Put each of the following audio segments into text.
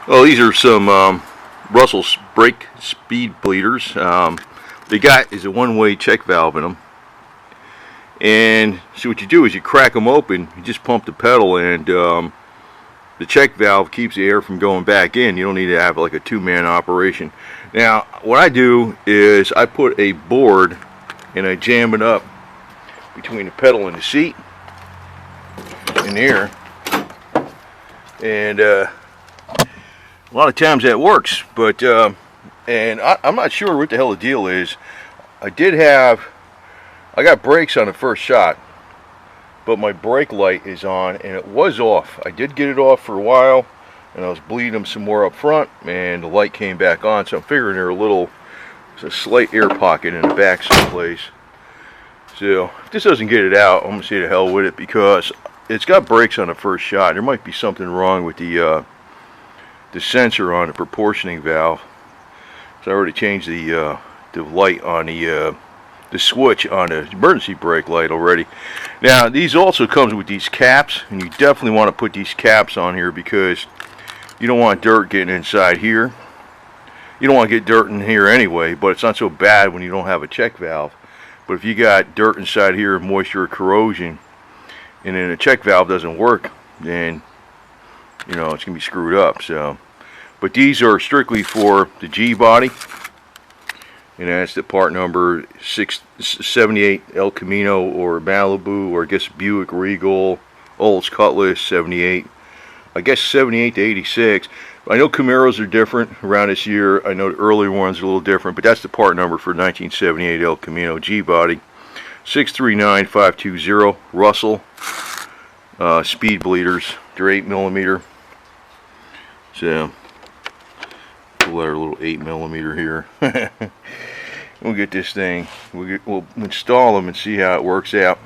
Well, these are some Russell's brake speed bleeders. They got is a one-way check valve in them. And so what you do is you crack them open, you just pump the pedal, and the check valve keeps the air from going back in. You don't need to have like a two-man operation. Now, what I do is I put a board and I jam it up between the pedal and the seat in here. And a lot of times that works, but and I'm not sure what the hell the deal is. I got brakes on the first shot, but my brake light is on and it was off. I did get it off for a while and I was bleeding them some more up front and the light came back on, so I'm figuring there's a slight air pocket in the back someplace. So if this doesn't get it out, I'm gonna say to hell with it, because it's got brakes on the first shot. There might be something wrong with the sensor on the proportioning valve. So I already changed the light on the switch on the emergency brake light already. Now these also comes with these caps, and you definitely want to put these caps on here because you don't want dirt getting inside here. You don't want to get dirt in here anyway, but it's not so bad when you don't have a check valve. But if you got dirt inside here, moisture or corrosion, and then the check valve doesn't work, then you know it's gonna be screwed up. So, but these are strictly for the G body, and that's the part number 678 El Camino or Malibu, or I guess Buick Regal, Olds Cutlass 78. I guess 78 to 86. I know Camaros are different around this year. I know the earlier ones are a little different, but that's the part number for 1978 El Camino G body. 639520 Russell speed bleeders. They're 8mm. So pull out our little 8mm here. We'll get this thing. We'll install them and see how it works out.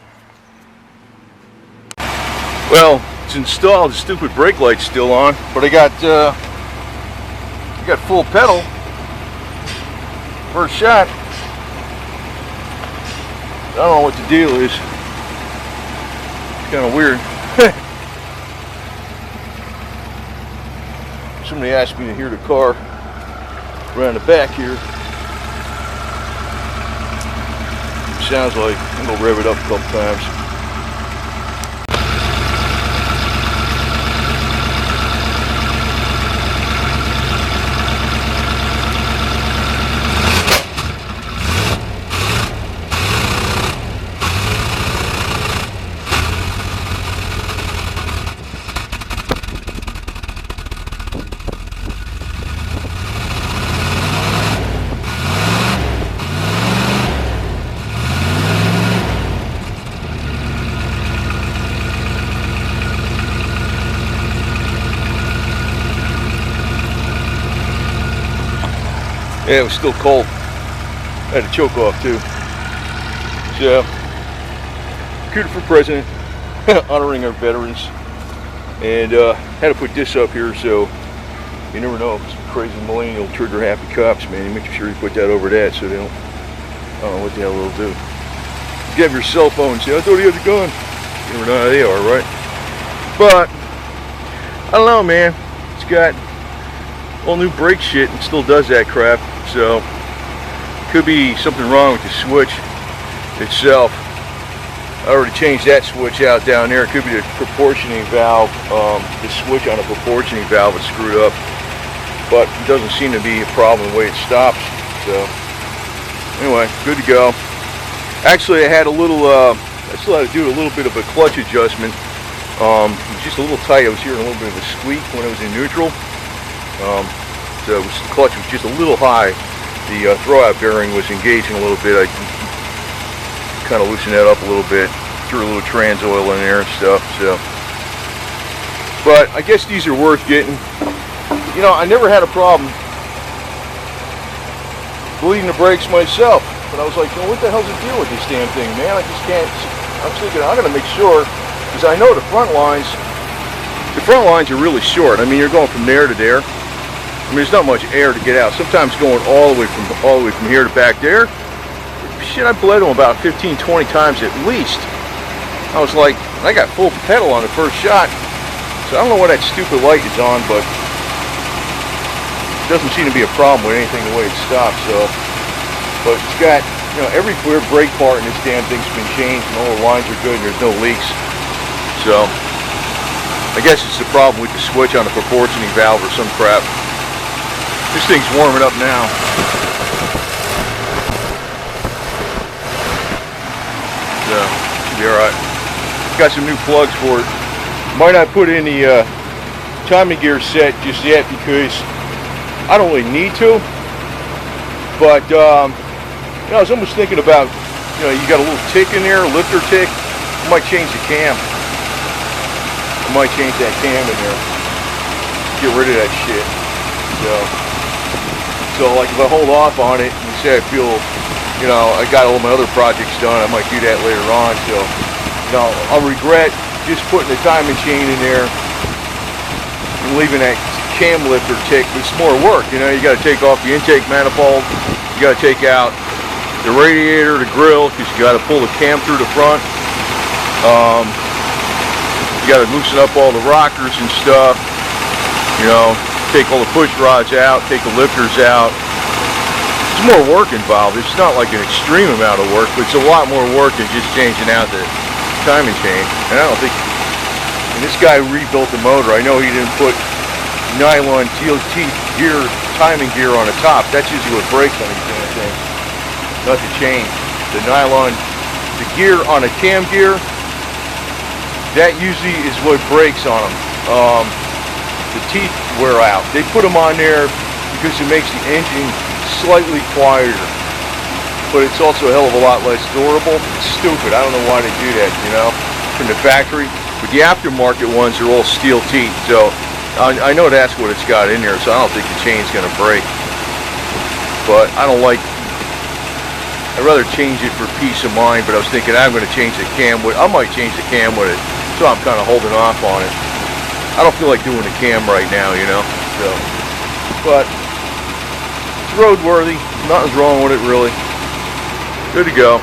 Well, it's installed. The stupid brake light's still on, but I got full pedal. First shot. I don't know what the deal is. It's kind of weird. Somebody asked me to hear the car around the back here. Sounds like I'm gonna rev it up a couple times. Yeah, it was still cold. I had to choke off too. So, Computer for President, honoring our veterans, and had to put this up here so you never know. Some crazy millennial trigger happy cops, man. You make sure you put that over that so they don't. I don't know what the hell they'll do. You have your cell phone and say, "I thought he had a gun." You never know how they are, right? But I don't know, man. It's got all new brake shit and still does that crap. So could be something wrong with the switch itself. I already changed that switch out down there. It could be the proportioning valve. The switch on the proportioning valve is screwed up, but it doesn't seem to be a problem the way it stops. So anyway, good to go. Actually, I had a little. I still had to do a little bit of a clutch adjustment. It was just a little tight. I was hearing a little bit of a squeak when it was in neutral. The clutch was just a little high. The throwout bearing was engaging a little bit. I kind of loosened that up a little bit, threw a little trans oil in there and stuff. So, but I guess these are worth getting. You know, I never had a problem bleeding the brakes myself, but I was like, well, what the hell's the deal with this damn thing, man? I just can't. I'm thinking I'm gonna make sure, because I know the front lines are really short. I mean, you're going from there to there. I mean, there's not much air to get out. Sometimes going all the way from here to back there. Shit, I bled them about 15, 20 times at least. I was like, I got full pedal on the first shot. So I don't know why that stupid light is on, but doesn't seem to be a problem with anything the way it's stopped. So, but it's got, you know, every clear brake part in this damn thing's been changed, and all the lines are good, and there's no leaks. So, I guess it's the problem with the switch on the proportioning valve or some crap. This thing's warming up now. So, should be alright. Got some new plugs for it. Might not put in the timing gear set just yet because I don't really need to. But, you know, I was almost thinking about, you know, you got a little tick in there, a lifter tick. I might change the cam. I might change that cam in there. Get rid of that shit. So like if I hold off on it and say I feel, you know, I got all my other projects done, I might do that later on. So, you know, I'll regret just putting the timing chain in there and leaving that cam lifter tick. But it's more work, you know. You got to take off the intake manifold. You got to take out the radiator, the grill, because you got to pull the cam through the front. You got to loosen up all the rockers and stuff. You know, take all the push rods out, take the lifters out. There's more work involved. It's not like an extreme amount of work, but it's a lot more work than just changing out the timing chain. And I don't think, and this guy rebuilt the motor. I know he didn't put nylon TLT gear, timing gear on the top. That's usually what breaks on these damn things. Not the chain. The nylon, the gear on a cam gear, that usually is what breaks on them. The teeth wear out. They put them on there because it makes the engine slightly quieter, but it's also a hell of a lot less durable. It's stupid. I don't know why they do that, you know, from the factory. But the aftermarket ones are all steel teeth, so I know that's what it's got in there, so I don't think the chain's going to break. But I don't like, I'd rather change it for peace of mind, but I was thinking I'm going to change the cam with, I might change the cam with it, so I'm kind of holding off on it. I don't feel like doing the cam right now, you know, so, but it's roadworthy, nothing's wrong with it really, good to go.